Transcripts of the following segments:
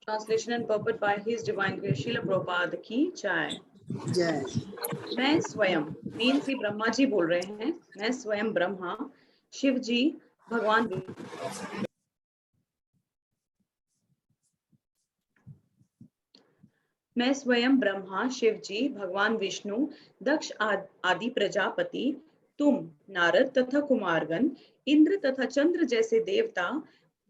Translation and purport by His Divine Grace Srila Prabhupada की जय। जय। मैं स्वयं मीन से ब्रह्मा जी बोल रहे हैं। मैं स्वयं ब्रह्मा शिव जी भगवान मैं स्वयं ब्रह्मा शिव जी भगवान विष्णु दक्ष आदि प्रजापति तुम नारद तथा कुमारगण इंद्र तथा चंद्र जैसे देवता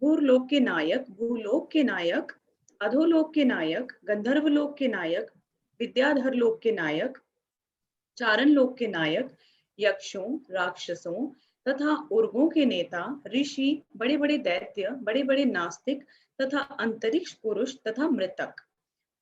भूलोक के नायक भूलोक के नायक अधोलोक के नायक गंधर्व लोक के नायक विद्याधर लोक के नायक चारण लोक के नायक यक्षों राक्षसों तथा उर्गों के नेता ऋषि बड़े बड़े दैत्य बड़े बड़े नास्तिक तथा अंतरिक्ष पुरुष तथा मृतक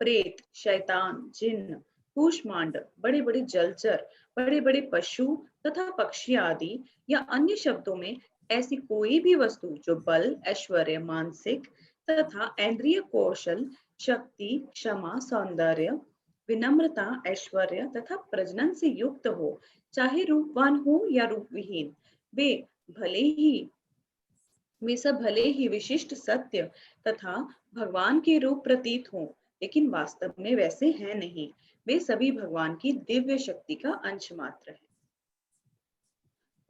प्रेत शैतान जिन्न कूष्मांड बड़े बड़े जलचर बड़े बड़े पशु तथा पक्षी आदि या अन्य शब्दों में ऐसी कोई भी वस्तु जो बल ऐश्वर्य मानसिक तथा इंद्रिय कौशल शक्ति क्षमा सौंदर्य विनम्रता ऐश्वर्य तथा प्रजनन से युक्त हो चाहे रूपवान हो या रूपविहीन वे सब भले ही विशिष्ट सत्य तथा भगवान के रूप प्रतीत हों लेकिन वास्तव में वैसे हैं नहीं। वे सभी भगवान की दिव्य शक्ति का अंश मात्र है।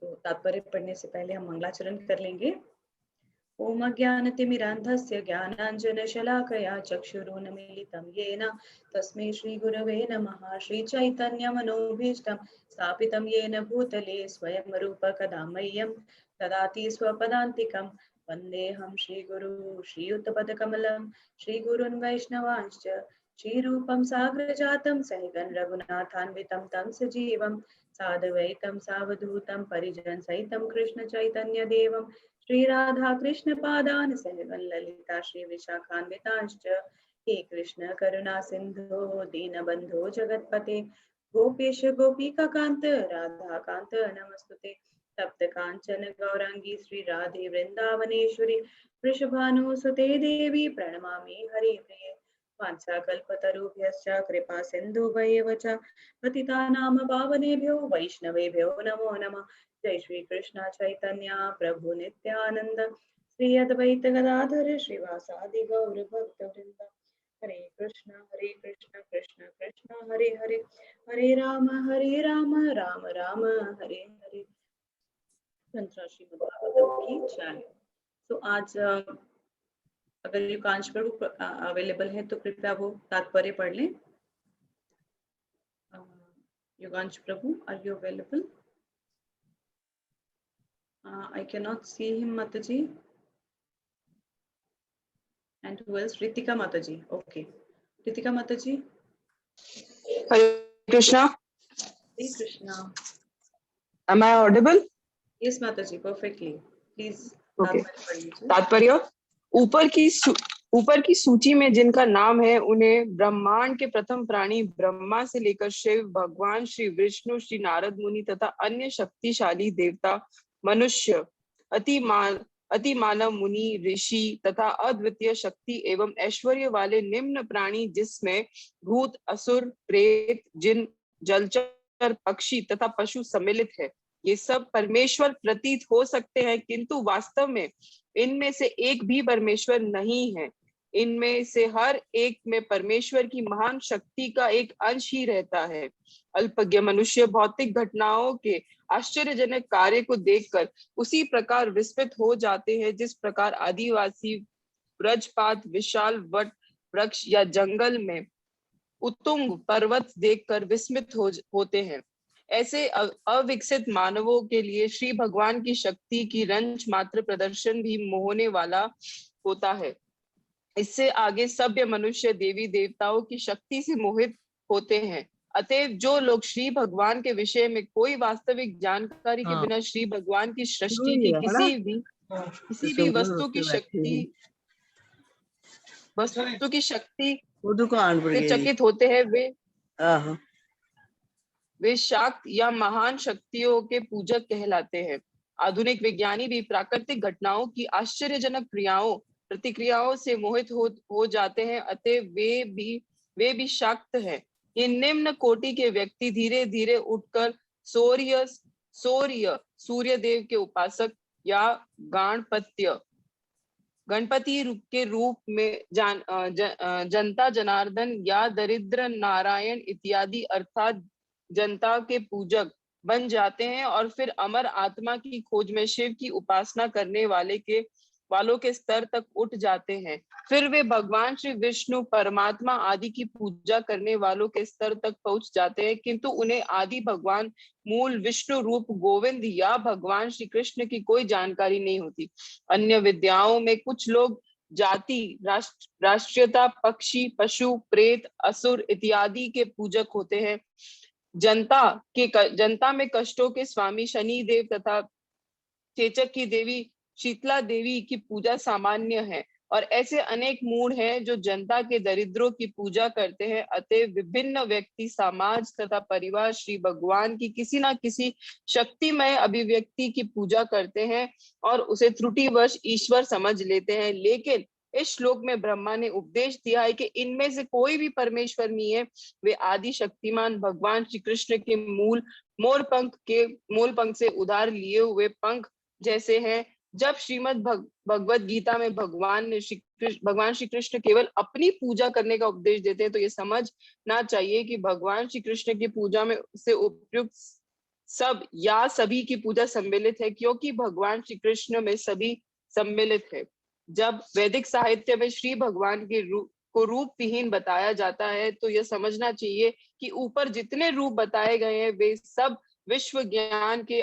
तो तात्पर्य पढ़ने से पहले हम मंगलाचरण कर लेंगे। ओम अज्ञानतिमिरान्धस्य ज्ञानाञ्जनशलाकया चक्षुरुन्मीलितं येन तस्मै श्रीगुरवे नमः। श्रीचैतन्यमनोभीष्टं स्थापितं येन भूतले स्वयं रूप कदा मह्यं ददाति स्वपदान्तिकं वन्देऽहं श्रीगुरु श्रीयुतपदकमलं श्रीगुरुन् वैष्णवांश्च श्रीरूपं साग्रजातं सहगण रघुनाथान्वितं तं सजीवं साद्वैतं सावधूतं परिजनसहितं कृष्णचैतन्यदेवं श्री राधा कृष्ण पादान सहगण ललिता श्री विशाखान्वितांश्च हे कृष्ण करुणा सिंधु दीनबंधो जगतपते गोपेश गोपिका कांत राधा कांत नमस्तुते तप्त कांचन गौरांगी श्री राधे वृंदावनेश्वरी वृषभानुसुते देवी प्रणमामि हरिप्रिये वाञ्छाकल्पतरुभ्यश्च कृपा सिन्धुभ्येव च पतितानां पावनेभ्यो वैष्णवेभ्यो नमो नमः। जय श्री कृष्ण चैतन्य प्रभु नित्यानंद श्री अद्वैत गदाधर श्रीवासादि गौर भक्त वृंद हरे कृष्ण कृष्ण कृष्ण हरे हरे हरे राम राम राम हरे हरे। श्रीमद् भागवतम की जय। तो आज अगर युगांश प्रभु अवेलेबल है तो कृपया वो तात्पर्य पढ़ लें। Yugansh Prabhu, are you available? I cannot see him, Mataji. And who else? Ritika Mataji. Okay. Ritika Mataji. Hare Krishna. Hare Krishna. Am I audible? Yes, Mataji, perfectly. Please. Okay. तात्पर्य ऊपर की सूची में जिनका नाम है उन्हें ब्रह्मांड के प्रथम प्राणी ब्रह्मा से लेकर शिव भगवान श्री विष्णु श्री नारद मुनि तथा अन्य शक्तिशाली देवता मनुष्य अति मानव मुनि ऋषि तथा अद्वितीय शक्ति एवं ऐश्वर्य वाले निम्न प्राणी जिसमें भूत असुर प्रेत जिन जलचर पक्षी तथा पशु सम्मिलित है ये सब परमेश्वर प्रतीत हो सकते हैं किंतु वास्तव में इनमें से एक भी परमेश्वर नहीं है। इनमें से हर एक में परमेश्वर की महान शक्ति का एक अंश ही रहता है। अल्पज्ञ मनुष्य भौतिक घटनाओं के आश्चर्यजनक कार्य को देखकर उसी प्रकार विस्मित हो जाते हैं जिस प्रकार आदिवासी ब्रजपात विशाल वट वृक्ष या जंगल में उत्तुंग पर्वत देखकर विस्मित होते हैं। ऐसे अविकसित मानवों के लिए श्री भगवान की शक्ति की रंच मात्र प्रदर्शन भी मोहने वाला होता है। इससे आगे सभ्य मनुष्य देवी देवताओं की शक्ति से मोहित होते हैं। अतएव जो लोग श्री भगवान के विषय में कोई वास्तविक जानकारी के बिना श्री भगवान की सृष्टि की किसी भी वस्तु की शक्ति से चकित होते हैं वे शाक्त या महान शक्तियों के पूजक कहलाते हैं। आधुनिक विज्ञानी भी प्राकृतिक घटनाओं की आश्चर्यजनक प्रतिक्रियाओं से मोहित हो जाते हैं। अतः वे भी शाक्त हैं। ये निम्न कोटि के व्यक्ति धीरे धीरे उठकर सूर्य देव के उपासक या गणपत्य गणपति के रूप में जनता जनार्दन या दरिद्र नारायण इत्यादि अर्थात जनता के पूजक बन जाते हैं और फिर अमर आत्मा की खोज में शिव की उपासना करने वालों के स्तर तक उठ जाते हैं। फिर वे भगवान श्री विष्णु परमात्मा आदि की पूजा करने वालों के स्तर तक पहुंच जाते हैं, किंतु उन्हें आदि भगवान मूल विष्णु रूप गोविंद या भगवान श्री कृष्ण की कोई जानकारी नहीं होती। अन्य विद्याओं में कुछ लोग जाति, राष्ट्रीयता, पक्षी, पशु, प्रेत, असुर इत्यादि के पूजक होते हैं। जनता में कष्टों के स्वामी शनि देव तथा चेचक की देवी शीतला देवी की पूजा सामान्य है और ऐसे अनेक मूढ़ हैं जो जनता के दरिद्रों की पूजा करते हैं। अतः विभिन्न व्यक्ति, समाज तथा परिवार श्री भगवान की किसी न किसी शक्तिमय अभिव्यक्ति की पूजा करते हैं और उसे त्रुटिवश ईश्वर समझ लेते हैं। लेकिन इस श्लोक में ब्रह्मा ने उपदेश दिया है कि इनमें से कोई भी परमेश्वर नहीं है, वे आदि शक्तिमान भगवान श्री कृष्ण के मोर पंख से उधार लिए हुए पंख जैसे हैं। जब श्रीमद् भगवत गीता में भगवान श्री कृष्ण केवल अपनी पूजा करने का उपदेश देते हैं, तो ये समझना चाहिए कि भगवान श्री कृष्ण की पूजा में से उपयुक्त सब या सभी की पूजा सम्मिलित है, क्योंकि भगवान श्री कृष्ण में सभी सम्मिलित है। जब वैदिक साहित्य में श्री भगवान के को रूप विहीन बताया जाता है, तो यह समझना चाहिए कि ऊपर जितने रूप बताए गए हैं वे सब विश्व ज्ञान के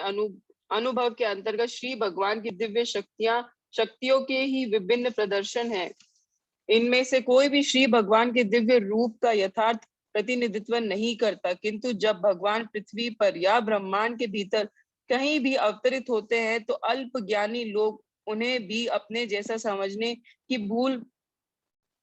अनुभव के अंतर्गत श्री भगवान की दिव्य शक्तियों के ही विभिन्न प्रदर्शन हैं। इनमें से कोई भी श्री भगवान के दिव्य रूप का यथार्थ प्रतिनिधित्व नहीं करता, किंतु जब भगवान पृथ्वी पर या ब्रह्मांड के भीतर कहीं भी अवतरित होते हैं तो अल्प ज्ञानी लोग उन्हें भी अपने जैसा समझने की भूल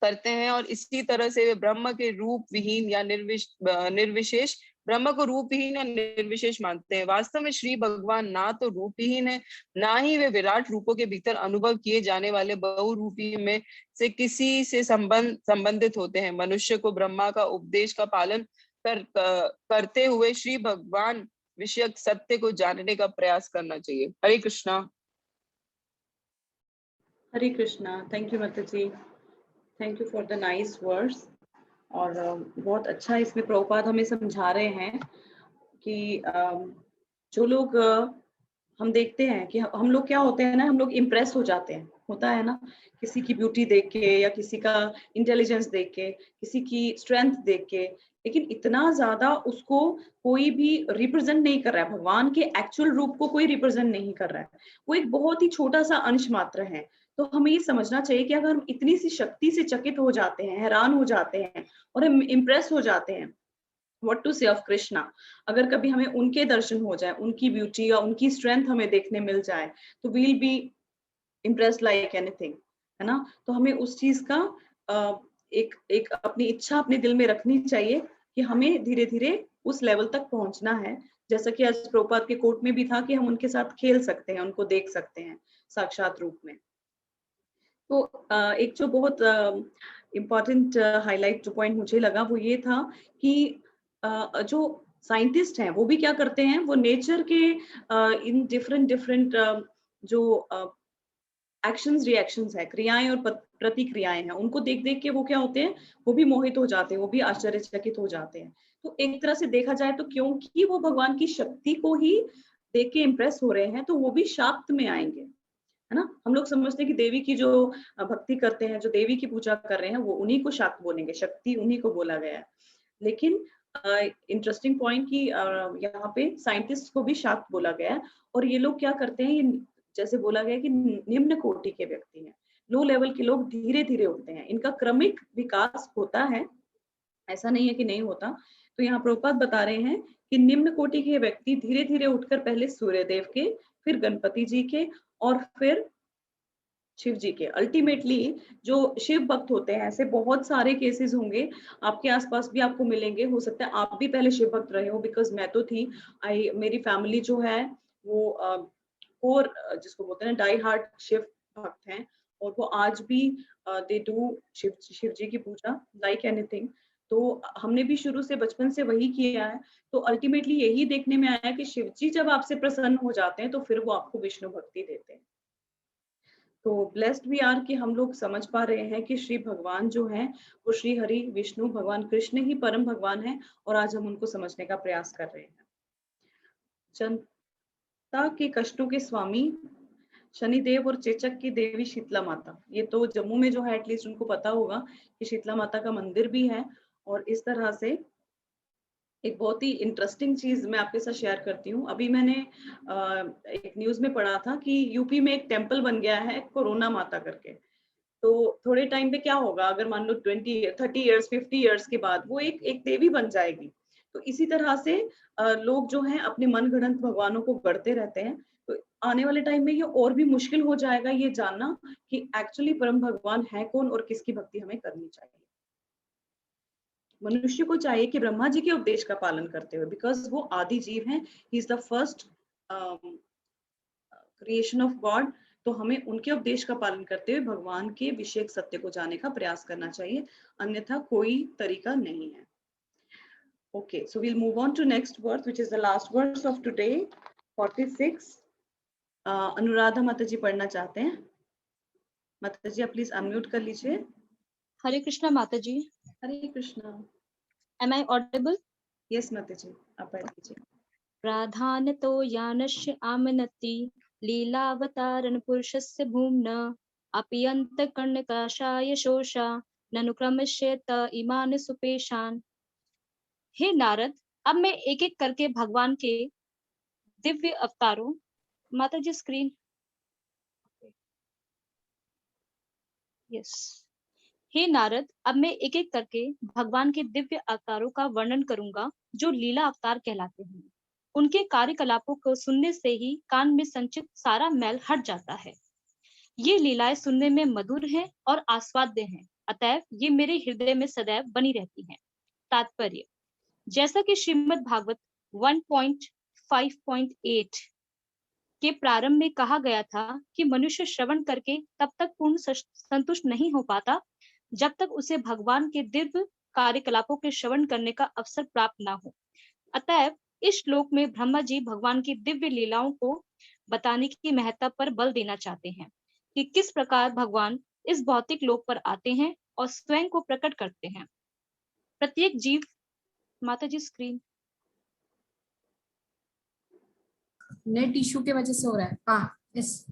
करते हैं और इसी तरह से वे ब्रह्म के रूप विहीन या निर्विशेष ब्रह्म को रूपहीन या निर्विशेष मानते हैं। वास्तव में श्री भगवान ना तो रूपहीन है, ना ही वे विराट रूपों के भीतर अनुभव किए जाने वाले बहुरूपी में से किसी से संबंधित होते हैं। मनुष्य को ब्रह्मा का उपदेश का पालन करते हुए श्री भगवान विषयक सत्य को जानने का प्रयास करना चाहिए। हरे कृष्णा। हरे कृष्णा। थैंक यू माता जी, thank you for the nice words. और बहुत अच्छा इसमें प्रभुपाद हमें समझा रहे हैं कि जो लोग हम देखते हैं कि हम लोग क्या होते हैं ना, हम लोग इम्प्रेस हो जाते हैं, होता है ना, किसी की ब्यूटी देख के या किसी का इंटेलिजेंस देख के, किसी की स्ट्रेंथ देख के, लेकिन इतना ज्यादा उसको कोई भी रिप्रेजेंट नहीं कर रहा है, भगवान के एक्चुअल रूप को कोई रिप्रेजेंट नहीं कर रहा है, वो एक बहुत ही छोटा सा अंश मात्र है। तो हमें ये समझना चाहिए कि अगर हम इतनी सी शक्ति से चकित हो जाते हैं, हैरान हो जाते हैं और हम इम्प्रेस हो जाते हैं, व्हाट टू से ऑफ कृष्णा, अगर कभी हमें उनके दर्शन हो जाए, उनकी ब्यूटी या उनकी स्ट्रेंथ हमें देखने मिल जाए, तो we'll be impressed like anything, है ना। तो हमें उस चीज का एक अपनी इच्छा अपने दिल में रखनी चाहिए कि हमें धीरे धीरे उस लेवल तक पहुंचना है। जैसा कि आज प्रभुपाद के कोट में भी था कि हम उनके साथ खेल सकते हैं, उनको देख सकते हैं साक्षात रूप में। तो एक जो बहुत इम्पॉर्टेंट हाईलाइट जो पॉइंट मुझे लगा वो ये था कि जो साइंटिस्ट हैं वो भी क्या करते हैं, वो नेचर के इन डिफरेंट जो एक्शंस रिएक्शंस है, क्रियाएं और प्रतिक्रियाएं हैं, उनको देख देख के वो क्या होते हैं, वो भी मोहित हो जाते हैं, वो भी आश्चर्यचकित हो जाते हैं। तो एक तरह से देखा जाए तो क्योंकि वो भगवान की शक्ति को ही देख के इम्प्रेस हो रहे हैं, तो वो भी शाक्त में आएंगे, है ना। हम लोग समझते हैं कि देवी की जो भक्ति करते हैं, जो देवी की पूजा कर रहे हैं, वो उन्हीं को शाक्त बोलेंगे, शक्ति उन्हीं को बोला गया है। लेकिन इंटरेस्टिंग पॉइंट कि यहाँ पे साइंटिस्ट को भी शाक्त बोला गया है। और ये लोग क्या करते हैं, ये जैसे बोला गया कि निम्न कोटि के व्यक्ति हैं, लो लेवल के लोग धीरे धीरे उठते हैं, इनका क्रमिक विकास होता है, ऐसा नहीं है कि नहीं होता। तो यहाँ प्रभुपाद बता रहे हैं कि निम्न कोटि के व्यक्ति धीरे धीरे उठकर पहले सूर्यदेव के, फिर गणपति जी के और फिर शिव जी के, अल्टीमेटली जो शिव भक्त होते हैं, ऐसे बहुत सारे केसेस होंगे आपके आसपास भी आपको मिलेंगे, हो सकता है आप भी पहले शिव भक्त रहे हो, बिकॉज मैं तो थी। मेरी फैमिली जो है वो कोर जिसको बोलते हैं डाई हार्ट शिव भक्त हैं, और वो आज भी दे डू शिव जी की पूजा लाइक एनीथिंग। तो हमने भी शुरू से बचपन से वही किया है। तो अल्टीमेटली यही देखने में आया कि शिव जी जब आपसे प्रसन्न हो जाते हैं तो फिर वो आपको विष्णु भक्ति देते हैं। तो ब्लेस्ड वी आर कि हम लोग समझ पा रहे हैं कि श्री भगवान जो हैं वो श्री हरि विष्णु भगवान कृष्ण ही परम भगवान हैं और आज हम उनको समझने का प्रयास कर रहे हैं। जनता के कष्टों के स्वामी शनिदेव और चेचक की देवी शीतला माता, ये तो जम्मू में जो है एटलीस्ट उनको पता होगा कि शीतला माता का मंदिर भी है। और इस तरह से एक बहुत ही इंटरेस्टिंग चीज मैं आपके साथ शेयर करती हूँ। अभी मैंने एक न्यूज में पढ़ा था कि यूपी में एक टेम्पल बन गया है कोरोना माता करके। तो थोड़े टाइम पे क्या होगा, अगर मान लो 20-30 इयर्स 50 इयर्स के बाद वो एक देवी बन जाएगी। तो इसी तरह से लोग जो हैं अपने मनगढ़ंत भगवानों को गढ़ते रहते हैं। तो आने वाले टाइम में ये और भी मुश्किल हो जाएगा ये जानना कि एक्चुअली परम भगवान है कौन और किसकी भक्ति हमें करनी चाहिए। मनुष्य को चाहिए कि ब्रह्मा जी के उपदेश का पालन करते हुए, बिकॉज वो आदि जीव हैं, he is the first creation of God, तो हमें उनके उपदेश का पालन करते हुए भगवान के विषय सत्य को जानने का प्रयास करना चाहिए, अन्यथा कोई तरीका नहीं है। Okay, so we'll move on to next verse, which is the last verse of today, 46. Anuradha माता जी पढ़ना चाहते हैं। माता जी आप प्लीज अनम्यूट कर लीजिए। हरे कृष्णा माता जी। हरे Krishna. Am I audible? Yes माता जी आप पढ़ लीजिए। प्राधान्यतो यानस्य आमनति लीलावतारण पुरुषस्य भूम्ना अपि अंतकर्णकाशाय शोषा ननुक्रमश्येत इमान सुपेशान। हे नारद, अब मैं एक एक करके भगवान के दिव्य अवतारों, माता जी स्क्रीन, यस। हे नारद, अब मैं एक एक करके भगवान के दिव्य अवतारों का वर्णन करूंगा जो लीला अवतार कहलाते हैं। उनके कार्यकलापों को सुनने से ही कान में संचित सारा मैल हट जाता है। ये लीलाएं सुनने में मधुर हैं और आस्वाद्य हैं, अतएव ये मेरे हृदय में सदैव बनी रहती हैं। तात्पर्य, जैसा कि श्रीमद् भागवत 1.5.8 के प्रारंभ में कहा गया था कि मनुष्य श्रवण करके तब तक पूर्ण संतुष्ट नहीं हो पाता जब तक उसे भगवान के दिव्य कार्यकलापों के श्रवण करने का अवसर प्राप्त ना हो। अतएव इस श्लोक में ब्रह्मा जी भगवान की दिव्य लीलाओं को बताने की महत्ता पर बल देना चाहते हैं कि किस प्रकार भगवान इस भौतिक लोक पर आते हैं और स्वयं को प्रकट करते हैं। प्रत्येक जीव, माता जी स्क्रीन, नेट इशू के वजह से हो रहा है। हाँ, yes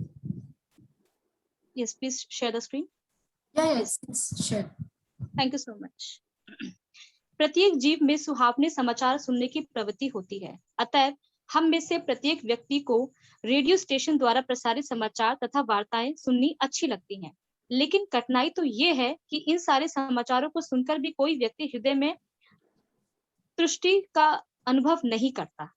yes please share the screen. Yes share. Thank you so much. प्रत्येक जीव में सुहावने समाचार सुनने की प्रवृत्ति होती है, अतएव हम में से प्रत्येक व्यक्ति को रेडियो स्टेशन द्वारा प्रसारित समाचार तथा वार्ताएं सुननी अच्छी लगती हैं। लेकिन कठिनाई तो ये है कि इन सारे समाचारों को सुनकर भी कोई व्यक्ति हृदय में तुष्टि का अनुभव नहीं करता।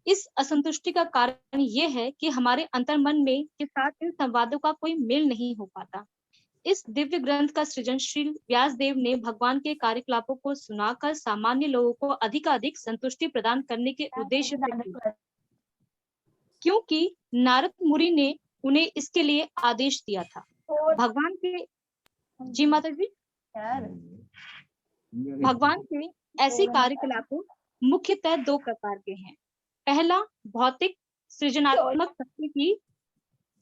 इस असंतुष्टि का कारण ये है कि हमारे अंतर्मन में के साथ इन संवादों का कोई मेल नहीं हो पाता। इस दिव्य ग्रंथ का सृजन श्री व्यास देव ने भगवान के कार्यकलापों को सुनाकर सामान्य लोगों को अधिकाधिक संतुष्टि प्रदान करने के उद्देश्य से किया, क्योंकि नारद मुनि ने उन्हें इसके लिए आदेश दिया था। भगवान के, जी माता जी, भगवान के ऐसे कार्यकलापों मुख्यतः दो प्रकार के हैं। पहला भौतिक सृजनात्मक शक्ति की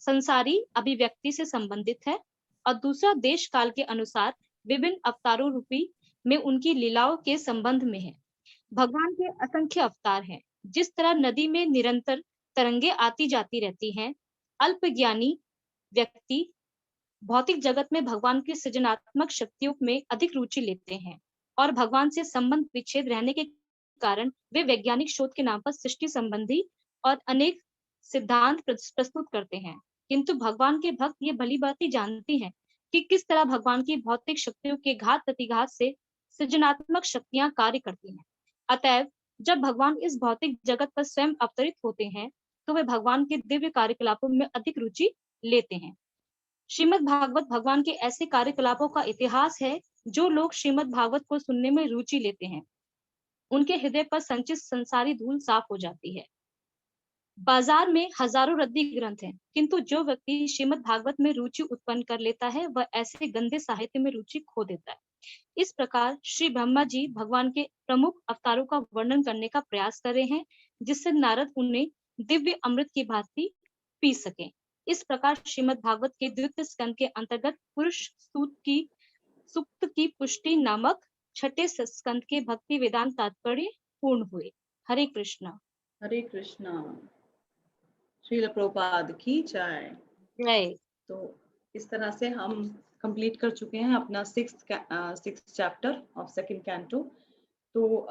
संसारी अभिव्यक्ति से संबंधित है और दूसरा देश काल के अनुसार विभिन्न अवतारों रूपी में उनकी लीलाओं के संबंध में है। भगवान के असंख्य अवतार हैं। जिस तरह नदी में निरंतर तरंगे आती जाती रहती हैं, अल्पज्ञानी व्यक्ति भौतिक जगत में भगवान की सृजनात्मक शक्तियों में अधिक रुचि लेते हैं और भगवान से संबंध विच्छेद रहने के कारण वे वैज्ञानिक शोध के नाम पर सृष्टि संबंधी और अनेक सिद्धांत प्रस्तुत करते हैं। किंतु भगवान के भक्त ये भली भांति जानते हैं कि किस तरह भगवान की भौतिक शक्तियों के घात प्रतिघात से सृजनात्मक शक्तियां कार्य करती हैं। अतएव जब भगवान इस भौतिक जगत पर स्वयं अवतरित होते हैं तो वे भगवान के दिव्य कार्यकलापों में अधिक रुचि लेते हैं। श्रीमद् भागवत भगवान के ऐसे कार्यकलापों का इतिहास है। जो लोग श्रीमद् भागवत को सुनने में रुचि लेते हैं उनके हृदय पर संचित संसारी धूल साफ हो जाती है। बाजार में हजारों रद्दी ग्रंथ हैं, किंतु जो व्यक्ति श्रीमद् भागवत में रुचि उत्पन्न कर लेता है वह ऐसे गंदे साहित्य में रुचि खो देता है। इस प्रकार श्री ब्रह्मा जी भगवान के प्रमुख अवतारों का वर्णन करने का प्रयास कर रहे हैं जिससे नारद उन्हें दिव्य अमृत की भांति पी सके। इस प्रकार श्रीमद् भागवत के द्वितीय स्कंद के अंतर्गत पुरुष सूक्त की पुष्टि नामक छठे स्कंद के भक्ति वेदांत तात्पर्य पूर्ण हुए। हरे कृष्णा। हरे कृष्णा। श्रील प्रभुपाद की जय। जय। तो इस तरह से हम कंप्लीट कर चुके हैं अपना sixth chapter of second canto. तो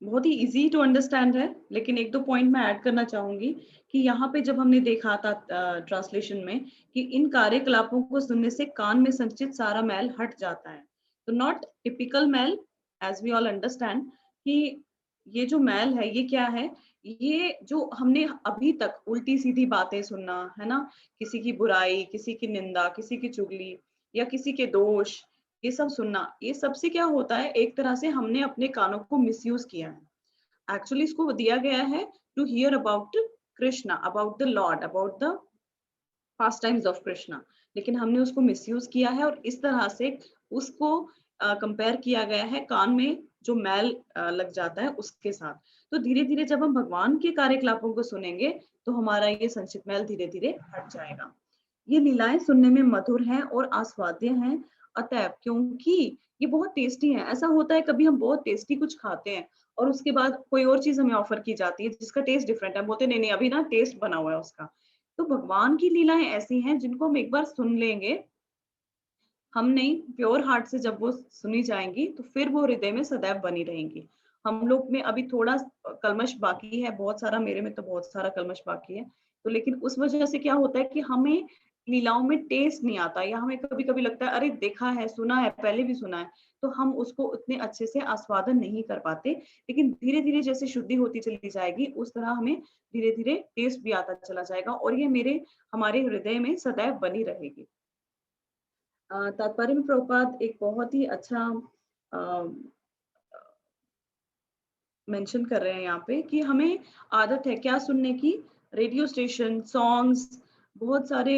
बहुत ही इजी टू अंडरस्टैंड है, लेकिन एक दो पॉइंट मैं ऐड करना चाहूंगी कि यहाँ पे जब हमने देखा था ट्रांसलेशन में कि इन कार्यकलापों को सुनने से कान में संचित सारा मैल हट जाता है। तो not typical male, as we all understand कि ये जो मैल है ये क्या है, ये जो हमने अभी तक उल्टी सीधी बातें सुनना है ना, किसी की बुराई, किसी की निंदा, किसी की चुगली या किसी के दोष, ये सब सुनना, ये सबसे क्या होता है, एक तरह से हमने अपने कानों को मिसयूज किया है। एक्चुअली इसको दिया गया है to hear about Krishna, about the lord, about the pastimes of Krishna, लेकिन हमने उसको मिसयूज किया है और इस तरह से उसको कंपेयर किया गया है कान में जो मैल लग जाता है उसके साथ। तो धीरे धीरे जब हम भगवान के कार्यकलापों को सुनेंगे तो हमारा ये संचित मैल धीरे धीरे हट जाएगा। ये लीलाएं सुनने में मधुर हैं और आस्वाद्य हैं, अतएव क्योंकि ये बहुत टेस्टी है। ऐसा होता है कभी हम बहुत टेस्टी कुछ खाते हैं और उसके बाद कोई और चीज हमें ऑफर की जाती है जिसका टेस्ट डिफरेंट है, बोलते नहीं नहीं अभी ना टेस्ट बना हुआ है उसका। तो भगवान की लीलाएं ऐसी हैं जिनको हम एक बार सुन लेंगे, हम नहीं, प्योर हार्ट से जब वो सुनी जाएंगी तो फिर वो हृदय में सदैव बनी रहेंगी। हम लोग में अभी थोड़ा कलमश बाकी है, बहुत सारा, मेरे में तो बहुत सारा कलमश बाकी है। तो लेकिन उस वजह से क्या होता है कि हमें लीलाओं में टेस्ट नहीं आता, या हमें कभी कभी लगता है अरे देखा है, सुना है, पहले भी सुना है, तो हम उसको उतने अच्छे से आस्वादन नहीं कर पाते। लेकिन धीरे धीरे जैसे शुद्धि होती चली जाएगी उस तरह हमें धीरे धीरे टेस्ट भी आता चला जाएगा और ये हमारे हृदय में सदैव बनी रहेगी। तात्पर्य में प्रभुपाद एक बहुत ही अच्छा मेंशन कर रहे हैं यहाँ पे कि हमें आदत है क्या सुनने की, रेडियो स्टेशन, सॉन्ग्स, बहुत सारे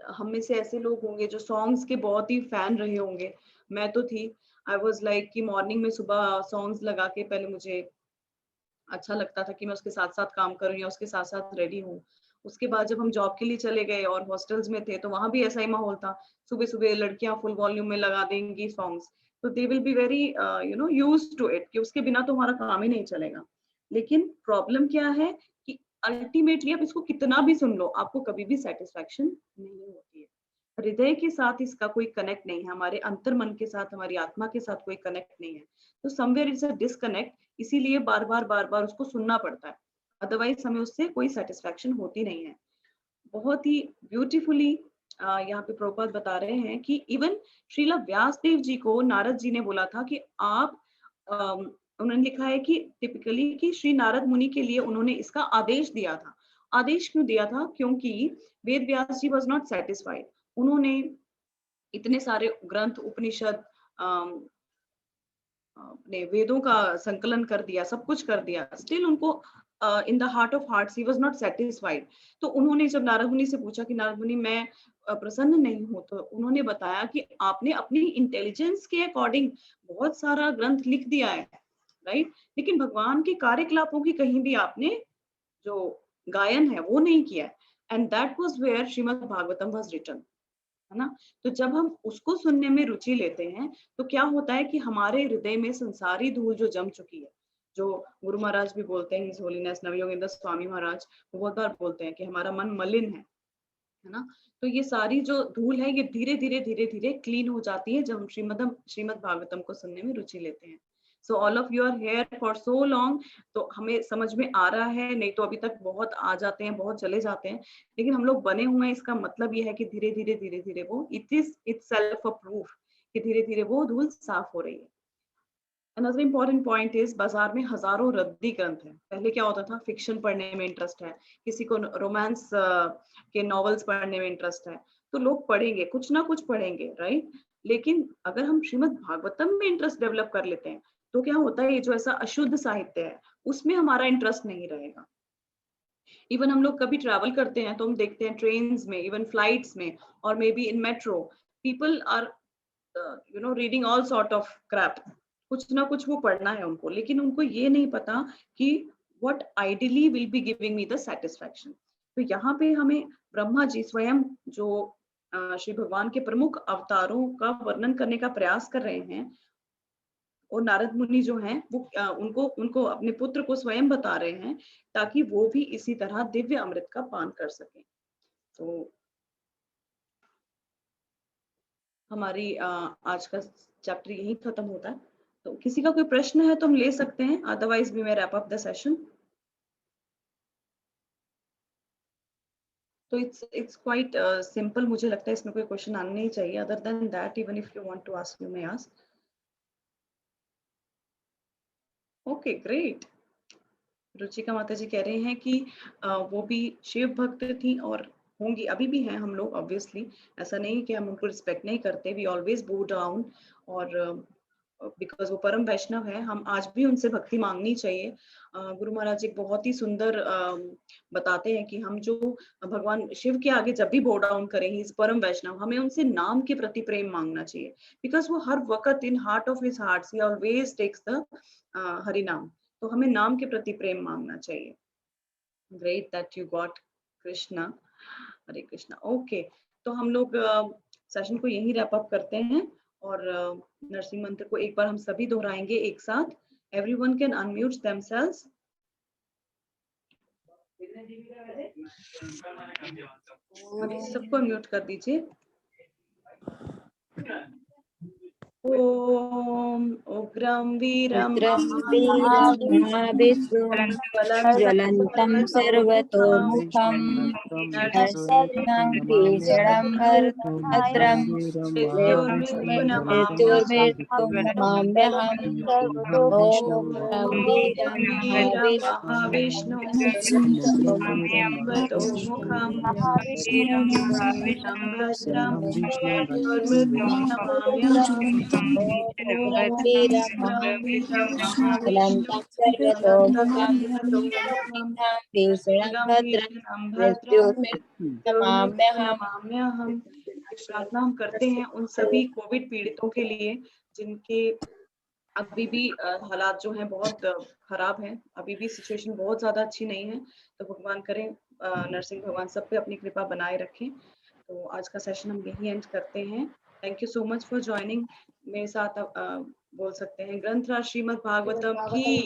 हम में से ऐसे लोग होंगे जो सॉन्ग्स के बहुत ही फैन रहे होंगे। मैं तो थी, आई वाज लाइक कि मॉर्निंग में सुबह सॉन्ग्स लगा के पहले मुझे अच्छा लगता था कि मैं उसके साथ साथ काम करूं या उसके साथ साथ रेडी हूँ। उसके बाद जब हम जॉब के लिए चले गए और हॉस्टल्स में थे तो वहां भी ऐसा ही माहौल था, सुबह सुबह लड़कियां फुल वॉल्यूम में लगा देंगी सॉन्ग्स, तो they will be very used to it कि उसके बिना तो हमारा काम ही नहीं चलेगा। लेकिन प्रॉब्लम क्या है कि अल्टीमेटली आप इसको कितना भी सुन लो आपको कभी भी सेटिस्फैक्शन नहीं होती है। हृदय के साथ इसका कोई कनेक्ट नहीं है, हमारे अंतर मन के साथ, हमारी आत्मा के साथ कोई कनेक्ट नहीं है। तो समवेयर इट्स अ डिस्कनेक्ट, इसीलिए बार बार उसको सुनना पड़ता है, अदरवाइज हमें उससे कोई सेटिस्फैक्शन होती नहीं है। बहुत ही ब्यूटीफुली यहाँ पे प्रभुपाद बता रहे हैं कि इवन श्रीला व्यासदेव जी को नारद जी ने बोला था कि आप उन्होंने लिखा है कि टिपिकली कि श्री नारद मुनि के लिए उन्होंने इसका आदेश दिया था। आदेश क्यों दिया था? क्योंकि वेद व्यास जी वाज नॉट सेटिस्फाइड। उन्होंने इतने सारे ग्रंथ, उपनिषद, ने वेदों का संकलन कर दिया, सब कुछ कर दिया, स्टिल उनको in the heart of hearts he was not satisfied. तो उन्होंने जब नारद मुनि से पूछा कि नारद मुनि मैं प्रसन्न नहीं हूं, तो उन्होंने बताया कि आपने अपनी इंटेलिजेंस के अकॉर्डिंग बहुत सारा ग्रंथ लिख दिया है, राइट, लेकिन भगवान के कार्यकलापों की कहीं भी आपने जो गायन है वो नहीं किया है। And that was where Shrimad Bhagavatam was written, है ना। तो जब हम उसको सुनने में रुचि लेते हैं तो क्या होता है कि हमारे हृदय में संसारी धूल जो जम चुकी है, जो गुरु महाराज भी बोलते हैं, हिज होलीनेस नवयोगेंद्र स्वामी महाराज बहुत बार बोलते हैं कि हमारा मन मलिन है ना। तो ये सारी जो धूल है ये धीरे धीरे क्लीन हो जाती है जब हम श्रीमद् भागवतम को सुनने में रुचि लेते हैं। So all of you are here for so long, तो हमें समझ में आ रहा है, नहीं तो अभी तक बहुत आ जाते हैं, बहुत चले जाते हैं, लेकिन हम लोग बने हुए हैं। इसका मतलब ये है कि धीरे धीरे वो it is itself a proof कि धीरे धीरे वो धूल साफ हो रही है। Another important point is बाजार में हजारों रद्दी ग्रंथ हैं। पहले क्या होता था, फिक्शन पढ़ने में इंटरेस्ट है, किसी को रोमांस के नॉवेल्स पढ़ने में इंटरेस्ट है, तो लोग पढ़ेंगे, कुछ ना कुछ पढ़ेंगे, राइट। लेकिन अगर हम श्रीमद् भागवतम में इंटरेस्ट डेवलप कर लेते हैं तो क्या होता है, ये जो ऐसा अशुद्ध साहित्य है उसमें हमारा इंटरेस्ट नहीं रहेगा। इवन हम लोग कभी ट्रैवल करते हैं तो हम देखते हैं ट्रेन्स में, इवन फ्लाइट्स में, और maybe in metro, people are reading all sort of crap, कुछ ना कुछ वो पढ़ना है उनको, लेकिन उनको ये नहीं पता कि what ideally will be giving me the satisfaction। तो यहाँ पे हमें ब्रह्मा जी स्वयं जो श्री भगवान के प्रमुख अवतारों का वर्णन करने का प्रयास कर रहे हैं, और नारद मुनि जो हैं वो उनको उनको अपने पुत्र को स्वयं बता रहे हैं ताकि वो भी इसी तरह दिव्य अमृत का पान कर सकें। तो हमारी आज का चैप्टर यही खत्म होता है। तो किसी का कोई प्रश्न है तो हम ले सकते हैं, otherwise we may wrap up the session. तो इट्स क्वाइट सिंपल, मुझे लगता है इसमें कोई क्वेश्चन आना नहीं चाहिए। Other than that, even if you want to ask you may ask. Okay great. Ruchika माता जी कह रहे हैं कि वो भी शिव भक्त थी और होंगी, अभी भी हैं हम लोग ऑब्वियसली, ऐसा नहीं कि हम उनको रिस्पेक्ट नहीं करते, वी ऑलवेज बो डाउन, और बिकॉज वो परम वैष्णव है, हम आज भी उनसे भक्ति मांगनी चाहिए। गुरु महाराज एक बहुत ही सुंदर बताते हैं कि हम जो भगवान शिव के आगे जब भी बो डाउन करें, ही इज परम वैष्णव, हमें उनसे नाम के प्रति प्रेम मांगना चाहिए, बिकॉज वो हर वक्त in heart of his heart he always takes the Hari naam. तो हमें नाम के प्रति प्रेम मांगना चाहिए। Great that you got Krishna, Hare Krishna. Okay, तो हम लोग सेशन को यही रैप अप करते हैं, और नरसिंह मंत्र को एक बार हम सभी दोहराएंगे एक साथ। Everyone can unmute themselves. सबको अनम्यूट कर दीजिए। ओम उग्रं वीरं ज्वलन्तं सर्वतोमुखं नरसिंहं भीषणं भद्रं मृत्युर्मृत्युं नमाम्यहम् ॐ वीरं महाविष्णु सर्वतोमुखं भद्रं मृत्युर्मृत्युं नमाम्यहम्। ज्वलन्तं सर्वतोमुखं भीषणं भद्रं नमाम्यहम्। प्रार्थना हम करते हैं उन सभी कोविड पीड़ितों के लिए जिनके अभी भी हालात जो हैं बहुत खराब हैं, अभी भी सिचुएशन बहुत ज्यादा अच्छी नहीं है। तो भगवान करें, नरसिंह भगवान सब पे अपनी कृपा बनाए रखें। तो आज का सेशन हम यही एंड करते हैं। Thank you so much for joining. मेरे साथ बोल सकते हैं ग्रंथराज श्रीमद् भागवतम की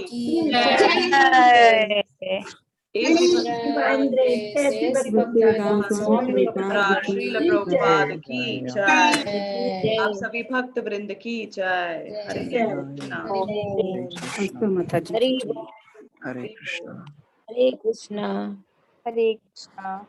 श्रील प्रभुपाद की जय। आप सभी भक्त वृंद की जय। हरे कृष्णा। हरे कृष्णा। हरे कृष्णा।